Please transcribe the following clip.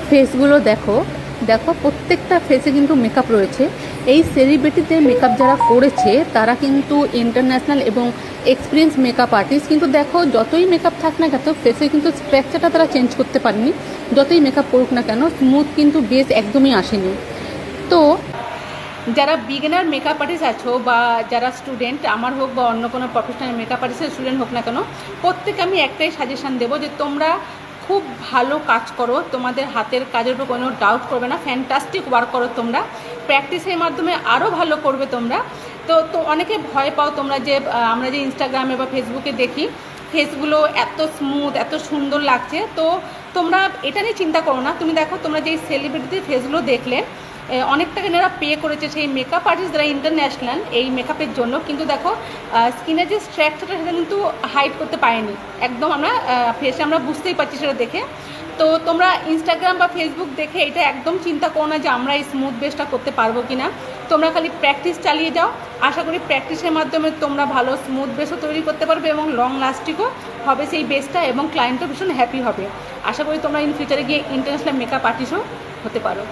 ফেসগুলো দেখো, দেখো প্রত্যেকটা ফেসে কিন্তু মেকআপ রয়েছে। এই সেলিব্রিটিদের মেকআপ যারা করেছে তারা কিন্তু ইন্টারন্যাশনাল এবং এক্সপিরিয়েন্স মেকআপ আর্টিস্ট। কিন্তু দেখো যতই মেকআপ থাক না কেন ফেসে কিন্তু স্ট্রাকচারটা তারা চেঞ্জ করতে পারেনি। যতই মেকআপ করুক না কেন স্মুথ কিন্তু বেস একদমই আসেনি। তো যারা বিগিনার মেকআপ আর্টিস্ট আছো বা যারা স্টুডেন্ট, আমার হোক বা অন্য কোনো প্রফেশনাল মেকআপ আর্টিস্টের স্টুডেন্ট হোক না কেন, প্রত্যেকে আমি একটাই সাজেশান দেবো যে তোমরা খুব ভালো কাজ করো, তোমাদের হাতের কাজের উপর কোনো ডাউট করবে না, ফ্যান্টাস্টিক ওয়ার্ক করো তোমরা, প্র্যাকটিসের মাধ্যমে আরও ভালো করবে তোমরা। তো অনেকে ভয় পাও তোমরা যে আমরা যে ইনস্টাগ্রামে বা ফেসবুকে দেখি ফেসগুলো এত স্মুথ এত সুন্দর লাগছে, তো তোমরা এটা নিয়ে চিন্তা করো না। তুমি দেখো তোমরা যেই সেলিব্রিটিদের ফেসগুলো দেখলে অনেক টাকা এনারা পে করেছে সেই মেকআপ আর্টিস্ট যারা ইন্টারন্যাশনাল এই মেকআপের জন্য, কিন্তু দেখো স্কিনের যে স্ট্রাকচারটা সেটা কিন্তু হাইড করতে পারেনি একদম, আমরা ফেসে আমরা বুঝতেই পারছি সেটা দেখে। তো তোমরা ইনস্টাগ্রাম বা ফেসবুক দেখে এটা একদম চিন্তা করো না যে আমরা এই স্মুথ বেসটা করতে পারবো কি না। তোমরা খালি প্র্যাকটিস চালিয়ে যাও, আশা করি প্র্যাকটিসের মাধ্যমে তোমরা ভালো স্মুথ বেসও তৈরি করতে পারবে এবং লং লাস্টিংও হবে সেই বেসটা, এবং ক্লায়েন্টও ভীষণ হ্যাপি হবে। আশা করি তোমরা ইন ফিউচারে গিয়ে ইন্টারন্যাশনাল মেকআপ আর্টিস্টও হতে পারো।